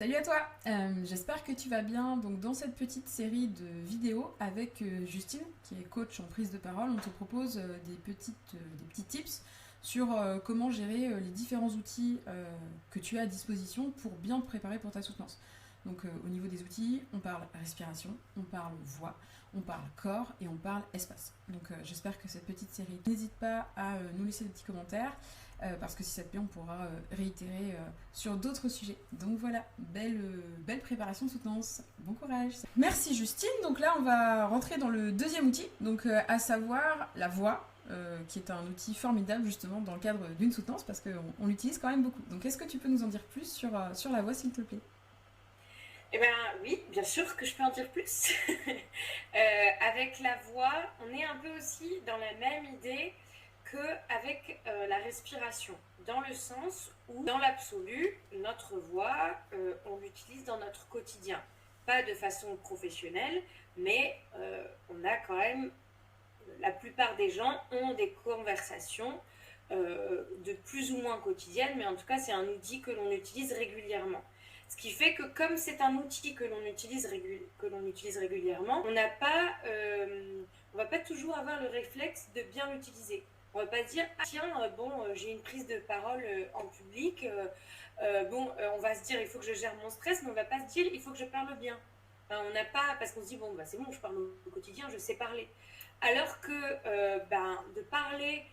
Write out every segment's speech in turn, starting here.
Salut à toi. J'espère que tu vas bien. Donc dans cette petite série de vidéos avec Justine, qui est coach en prise de parole, on te propose des petits tips sur comment gérer les différents outils que tu as à disposition pour bien te préparer pour ta soutenance. Donc au niveau des outils, on parle respiration, on parle voix, on parle corps et on parle espace. Donc j'espère que cette petite série, n'hésite pas à nous laisser des petits commentaires parce que si ça te plaît, on pourra réitérer sur d'autres sujets. Donc voilà, belle préparation de soutenance. Bon courage. Merci Justine. Donc là, on va rentrer dans le deuxième outil, donc à savoir la voix. Qui est un outil formidable justement dans le cadre d'une soutenance parce qu'on l'utilise quand même beaucoup. Donc est-ce que tu peux nous en dire plus sur la voix s'il te plaît? Eh bien oui, bien sûr que je peux en dire plus. Avec la voix, on est un peu aussi dans la même idée qu'avec la respiration, dans le sens où, dans l'absolu, notre voix, on l'utilise dans notre quotidien. Pas de façon professionnelle, mais on a quand même, la plupart des gens ont des conversations de plus ou moins quotidiennes, mais en tout cas c'est un outil que l'on utilise régulièrement. Ce qui fait que comme c'est un outil que l'on utilise régulièrement, on va pas toujours avoir le réflexe de bien l'utiliser. On va pas se dire ah, tiens j'ai une prise de parole en public, on va se dire il faut que je gère mon stress, mais on va pas se dire il faut que je parle bien. Enfin, on n'a pas, parce qu'on se dit c'est bon, je parle au quotidien, je sais parler. Alors que de parler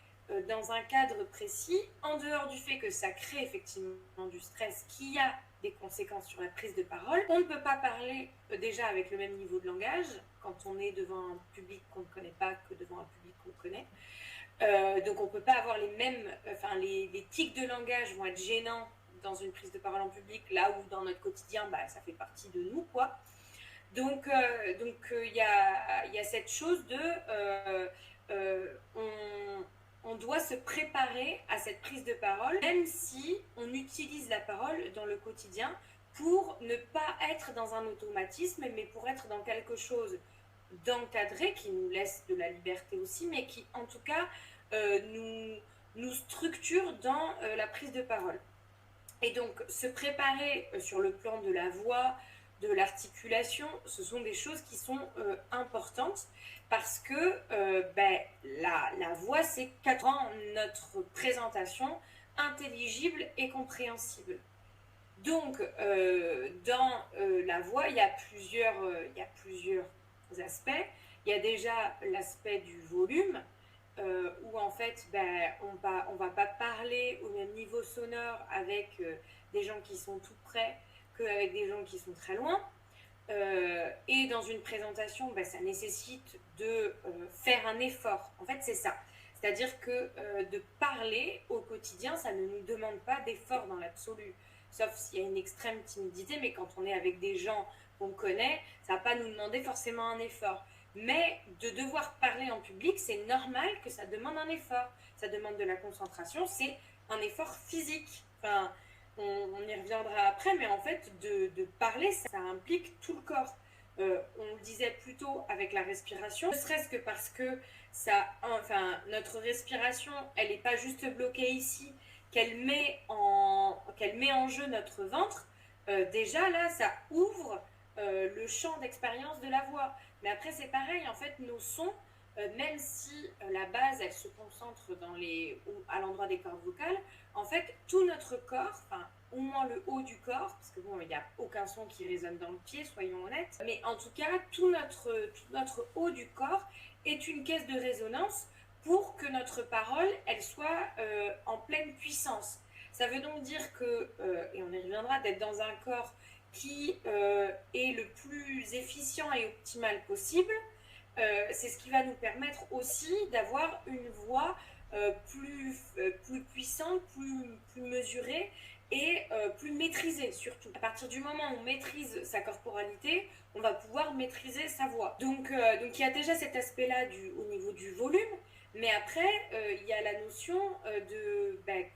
dans un cadre précis, en dehors du fait que ça crée effectivement du stress qui a des conséquences sur la prise de parole, on ne peut pas parler déjà avec le même niveau de langage quand on est devant un public qu'on ne connaît pas que devant un public qu'on connaît. Donc on ne peut pas avoir les tics de langage vont être gênants dans une prise de parole en public, là où dans notre quotidien, ça fait partie de nous, quoi. Donc y a cette chose de on doit se préparer à cette prise de parole, même si on utilise la parole dans le quotidien pour ne pas être dans un automatisme, mais pour être dans quelque chose d'encadré qui nous laisse de la liberté aussi, mais qui en tout cas nous structure dans la prise de parole. Et donc se préparer sur le plan de la voix, de l'articulation, ce sont des choses qui sont importantes parce que la voix, c'est qu'elle rend notre présentation intelligible et compréhensible. Donc, dans la voix, il y a plusieurs aspects. Il y a déjà l'aspect du volume, où en fait, on va pas parler au même niveau sonore avec des gens qui sont tout près qu'avec des gens qui sont très loin. Et dans une présentation, ça nécessite de faire un effort. En fait, c'est ça. C'est-à-dire que de parler au quotidien, ça ne nous demande pas d'effort dans l'absolu. Sauf s'il y a une extrême timidité, mais quand on est avec des gens qu'on connaît, ça ne va pas nous demander forcément un effort. Mais de devoir parler en public, c'est normal que ça demande un effort. Ça demande de la concentration, c'est un effort physique. Enfin, on y reviendra après, mais en fait, de parler, ça implique tout le corps. On le disait plus tôt avec la respiration, ne serait-ce que parce que notre respiration, elle n'est pas juste bloquée ici, qu'elle met en jeu notre ventre. Déjà là, ça ouvre le champ d'expérience de la voix. Mais après, c'est pareil, en fait, nos sons, même si la base, elle se concentre à l'endroit des cordes vocales, en fait, tout notre corps, au moins le haut du corps, parce que il n'y a aucun son qui résonne dans le pied, soyons honnêtes, mais en tout cas, tout notre haut du corps est une caisse de résonance pour que notre parole, elle soit en pleine puissance. Ça veut donc dire que, et on y reviendra, d'être dans un corps qui est le plus efficient et optimal possible, c'est ce qui va nous permettre aussi d'avoir une voix plus puissante, plus mesurée et plus maîtrisée surtout. À partir du moment où on maîtrise sa corporalité, on va pouvoir maîtriser sa voix. Donc il y a déjà cet aspect-là au niveau du volume, mais après il y a la notion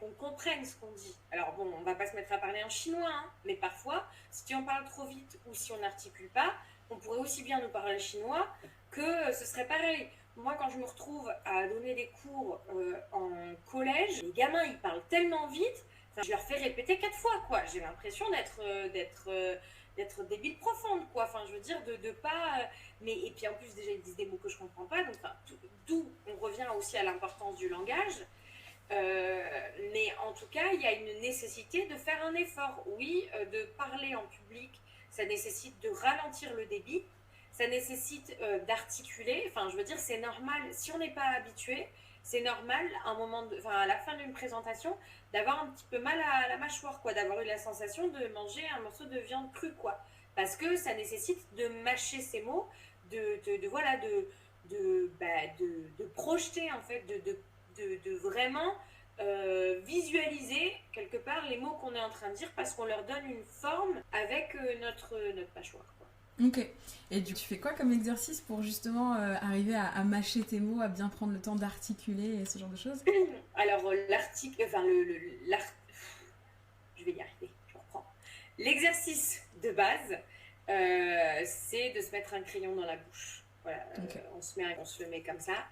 qu'on comprenne ce qu'on dit. Alors on va pas se mettre à parler en chinois, hein, mais parfois, si on parle trop vite ou si on n'articule pas, on pourrait aussi bien nous parler chinois que ce serait pareil. Moi, quand je me retrouve à donner des cours en collège, les gamins, ils parlent tellement vite, Enfin, je leur fais répéter 4 fois, quoi. J'ai l'impression d'être débile profonde, quoi. Enfin, je veux dire, de pas... Mais, et puis en plus, déjà, ils disent des mots que je comprends pas. Donc, enfin, d'où on revient aussi à l'importance du langage. Mais en tout cas, il y a une nécessité de faire un effort. Oui, de parler en public, ça nécessite de ralentir le débit, ça nécessite d'articuler. Enfin, je veux dire, c'est normal. Si on n'est pas habitué, c'est normal, à la fin d'une présentation, d'avoir un petit peu mal à la mâchoire, quoi, d'avoir eu la sensation de manger un morceau de viande crue, quoi. Parce que ça nécessite de mâcher ses mots, de projeter, en fait, de vraiment visualiser quelque part les mots qu'on est en train de dire parce qu'on leur donne une forme avec notre mâchoire, quoi. Ok. Et tu fais quoi comme exercice pour justement arriver à mâcher tes mots, à bien prendre le temps d'articuler et ce genre de choses? Alors, je vais y arriver, je reprends. L'exercice de base, c'est de se mettre un crayon dans la bouche. Voilà, okay. On se le met comme ça.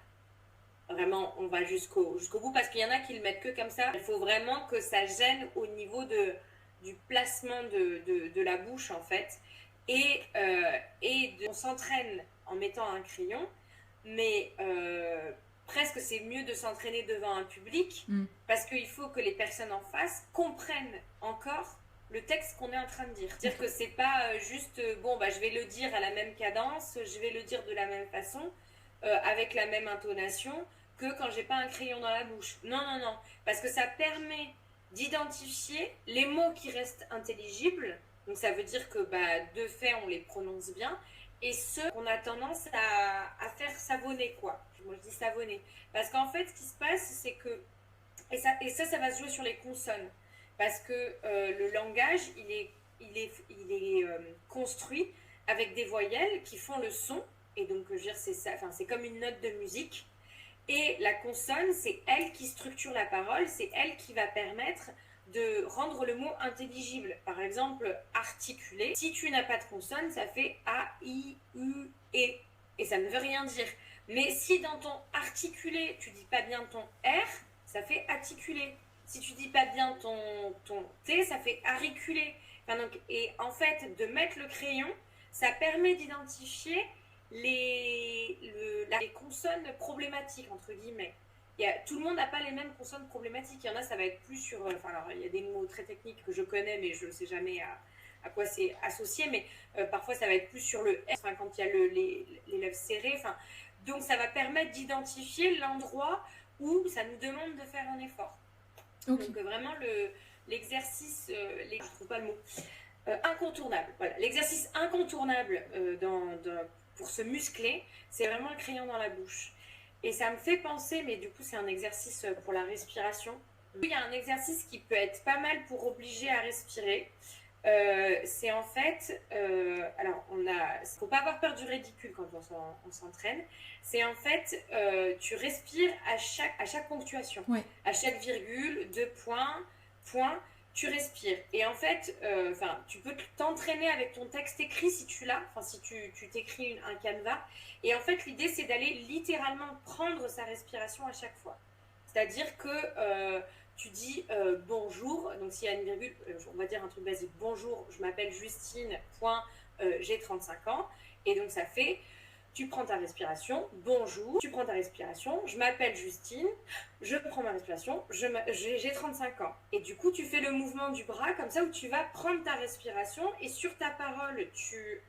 Vraiment, on va jusqu'au bout parce qu'il y en a qui le mettent que comme ça. Il faut vraiment que ça gêne au niveau du placement de la bouche, en fait. On s'entraîne en mettant un crayon, mais presque c'est mieux de s'entraîner devant un public parce qu'il faut que les personnes en face comprennent encore le texte qu'on est en train de dire. C'est-à-dire que c'est pas juste, je vais le dire à la même cadence, je vais le dire de la même façon, avec la même intonation que quand j'ai pas un crayon dans la bouche. Non, parce que ça permet d'identifier les mots qui restent intelligibles. Donc ça veut dire que de fait, on les prononce bien. Et ceux qu'on a tendance à faire savonner, quoi. Moi, je dis savonner. Parce qu'en fait, ce qui se passe, c'est que... Et ça va se jouer sur les consonnes. Parce que le langage, il est construit avec des voyelles qui font le son. Et donc, je veux dire, c'est comme une note de musique. Et la consonne, c'est elle qui structure la parole. C'est elle qui va permettre de rendre le mot intelligible. Par exemple, articuler. Si tu n'as pas de consonne, ça fait A, I, U, E. Et ça ne veut rien dire. Mais si dans ton articulé, tu dis pas bien ton R, ça fait articuler. Si tu dis pas bien ton T, ça fait auriculer. Et en fait, de mettre le crayon, ça permet d'identifier les consonnes problématiques, entre guillemets. Tout le monde n'a pas les mêmes consonnes problématiques. Il y en a, ça va être plus sur... il y a des mots très techniques que je connais, mais je ne sais jamais à quoi c'est associé. Mais parfois, ça va être plus sur le S, quand il y a les lèvres serrées. Donc, ça va permettre d'identifier l'endroit où ça nous demande de faire un effort. Okay. Donc, vraiment, l'exercice... je ne trouve pas le mot. Incontournable. Voilà. L'exercice incontournable pour se muscler, c'est vraiment le crayon dans la bouche. Et ça me fait penser, mais du coup c'est un exercice pour la respiration. Il y a un exercice qui peut être pas mal pour obliger à respirer. C'est en fait, faut pas avoir peur du ridicule quand on s'entraîne. C'est en fait, tu respires à chaque ponctuation, ouais. À chaque virgule, 2 points, point. Tu respires. Et en fait, tu peux t'entraîner avec ton texte écrit si tu l'as, si tu t'écris un canevas. Et en fait, l'idée, c'est d'aller littéralement prendre sa respiration à chaque fois. C'est-à-dire que tu dis bonjour, donc s'il y a une virgule, on va dire un truc basique, bonjour, je m'appelle Justine, j'ai 35 ans. Et donc, ça fait... Tu prends ta respiration, bonjour, tu prends ta respiration, je m'appelle Justine, je prends ma respiration, j'ai 35 ans. Et du coup, tu fais le mouvement du bras comme ça où tu vas prendre ta respiration et sur ta parole, tu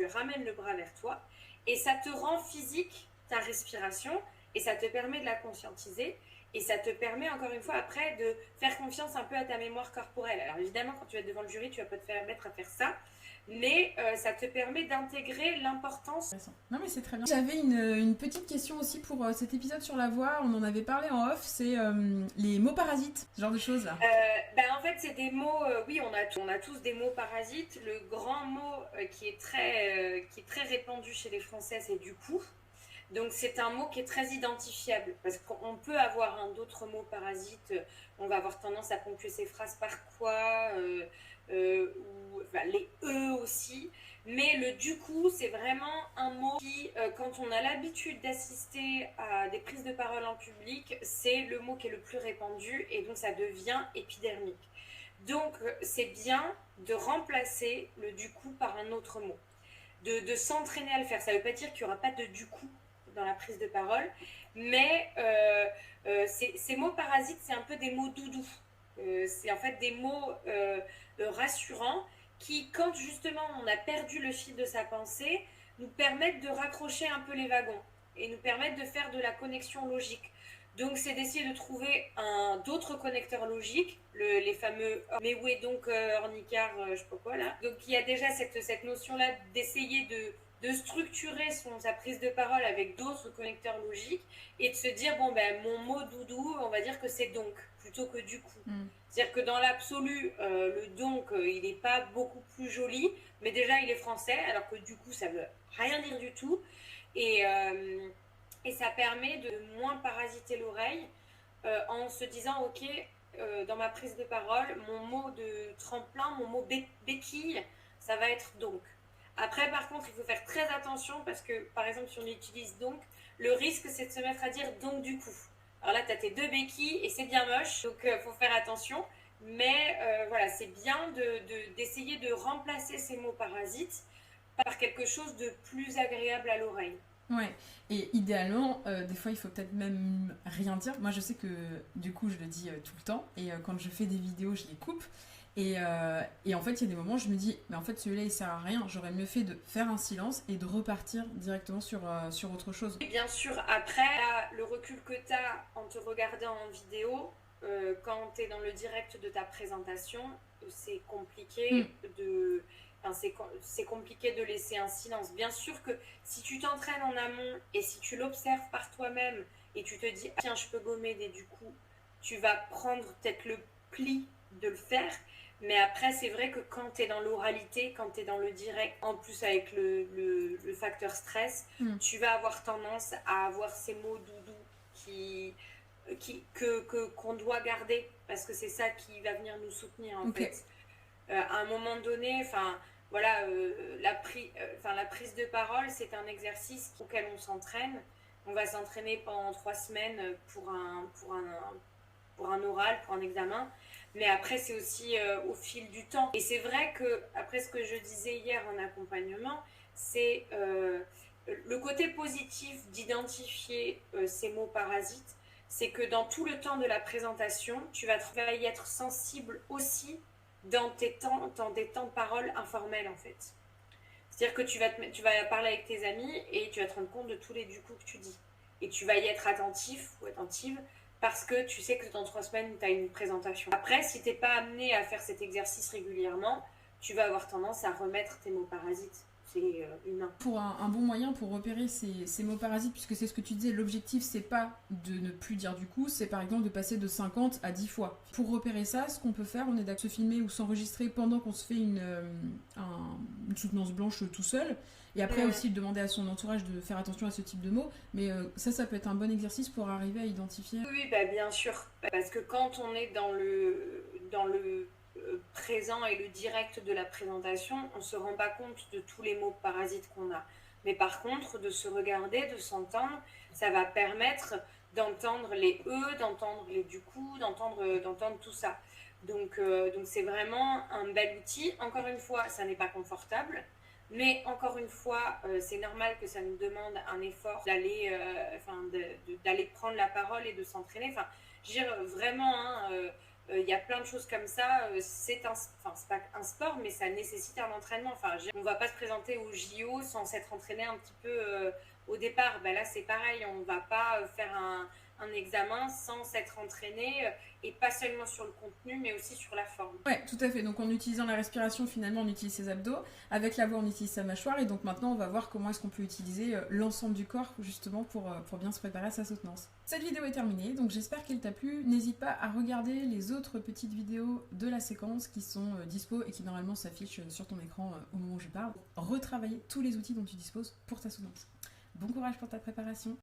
ramènes le bras vers toi et ça te rend physique ta respiration et ça te permet de la conscientiser et ça te permet encore une fois après de faire confiance un peu à ta mémoire corporelle. Alors évidemment, quand tu vas être devant le jury, tu vas pas te mettre à faire ça. Mais ça te permet d'intégrer l'importance. Non mais c'est très bien. J'avais une petite question aussi pour cet épisode sur la voix, on en avait parlé en off, c'est les mots parasites, ce genre de choses là. En fait c'est des mots, oui on a tous des mots parasites. Le grand mot qui est très répandu chez les Français, c'est du coup. Donc c'est un mot qui est très identifiable parce qu'on peut avoir d'autres mots parasites, on va avoir tendance à ponctuer ses phrases par quoi, ou les E aussi. Mais le du coup, c'est vraiment un mot qui, quand on a l'habitude d'assister à des prises de parole en public, c'est le mot qui est le plus répandu et donc ça devient épidermique. Donc c'est bien de remplacer le du coup par un autre mot, de s'entraîner à le faire. Ça ne veut pas dire qu'il n'y aura pas de du coup dans la prise de parole, mais ces mots parasites, c'est un peu des mots doudous. C'est en fait des mots rassurants qui, quand justement on a perdu le fil de sa pensée, nous permettent de raccrocher un peu les wagons et nous permettent de faire de la connexion logique. Donc c'est d'essayer de trouver d'autres connecteurs logiques, les fameux mais où est donc ornicard, je sais pas quoi là. Donc il y a déjà cette notion-là d'essayer de structurer sa prise de parole avec d'autres connecteurs logiques et de se dire, bon ben mon mot doudou, on va dire que c'est donc, plutôt que du coup. C'est-à-dire que dans l'absolu, le donc, il n'est pas beaucoup plus joli, mais déjà il est français, alors que du coup ça veut rien dire du tout. Et ça permet de moins parasiter l'oreille en se disant, ok, dans ma prise de parole, mon mot de tremplin, mon mot béquille, ça va être donc. Après, par contre, il faut faire très attention parce que, par exemple, si on utilise donc, le risque, c'est de se mettre à dire donc du coup. Alors là, tu as tes deux béquilles et c'est bien moche, donc il faut faire attention. Mais voilà, c'est bien d'essayer de remplacer ces mots parasites par quelque chose de plus agréable à l'oreille. Ouais, et idéalement, des fois il faut peut-être même rien dire. Moi je sais que du coup je le dis tout le temps, et quand je fais des vidéos je les coupe. Et en fait il y a des moments où je me dis, mais en fait celui-là il sert à rien, j'aurais mieux fait de faire un silence et de repartir directement sur autre chose. Et bien sûr, après, là, le recul que tu as en te regardant en vidéo, quand tu es dans le direct de ta présentation, c'est compliqué de... Enfin, c'est compliqué de laisser un silence. Bien sûr que si tu t'entraînes en amont et si tu l'observes par toi-même et tu te dis, tiens, je peux gommer des du coup, tu vas prendre peut-être le pli de le faire. Mais après, c'est vrai que quand tu es dans l'oralité, quand tu es dans le direct, en plus avec le facteur stress, tu vas avoir tendance à avoir ces mots doudous qu'on doit garder parce que c'est ça qui va venir nous soutenir en fait. À un moment donné, voilà, la prise de parole, c'est un exercice auquel on s'entraîne. On va s'entraîner pendant 3 semaines pour un oral, pour un examen. Mais après, c'est aussi au fil du temps. Et c'est vrai que, après ce que je disais hier en accompagnement, c'est le côté positif d'identifier ces mots parasites, c'est que dans tout le temps de la présentation, tu vas y être sensible aussi dans des temps de parole informels en fait. C'est-à-dire que tu vas parler avec tes amis et tu vas te rendre compte de tous les du coup que tu dis. Et tu vas y être attentif ou attentive parce que tu sais que dans 3 semaines, tu as une présentation. Après, si tu n'es pas amené à faire cet exercice régulièrement, tu vas avoir tendance à remettre tes mots parasites. C'est humain. Pour un bon moyen pour repérer ces mots parasites, puisque c'est ce que tu disais, l'objectif c'est pas de ne plus dire du coup, c'est par exemple de passer de 50 à 10 fois. Pour repérer ça, ce qu'on peut faire, on est d'accord de se filmer ou s'enregistrer pendant qu'on se fait une soutenance blanche tout seul. Et après aussi de demander à son entourage de faire attention à ce type de mots. Mais ça peut être un bon exercice pour arriver à identifier. Oui, bah, bien sûr. Parce que quand on est dans le présent et le direct de la présentation, on ne se rend pas compte de tous les mots parasites qu'on a. Mais par contre, de se regarder, de s'entendre, ça va permettre d'entendre les E, d'entendre les du coup, d'entendre tout ça. Donc c'est vraiment un bel outil. Encore une fois, ça n'est pas confortable. Mais encore une fois, c'est normal que ça nous demande un effort d'aller prendre la parole et de s'entraîner. Enfin, je veux dire, vraiment, il y a plein de choses comme ça. C'est pas un sport, mais ça nécessite un entraînement. Enfin, on va pas se présenter au JO sans s'être entraîné un petit peu au départ. Ben là, c'est pareil. On va pas faire un examen sans s'être entraîné et pas seulement sur le contenu mais aussi sur la forme. Ouais, tout à fait. Donc en utilisant la respiration, finalement on utilise ses abdos, avec la voix on utilise sa mâchoire, et donc maintenant on va voir comment est-ce qu'on peut utiliser l'ensemble du corps justement pour bien se préparer à sa soutenance. Cette vidéo est terminée, donc j'espère qu'elle t'a plu. N'hésite pas à regarder les autres petites vidéos de la séquence qui sont dispo et qui normalement s'affichent sur ton écran au moment où je parle. Retravailler tous les outils dont tu disposes pour ta soutenance. Bon courage pour ta préparation.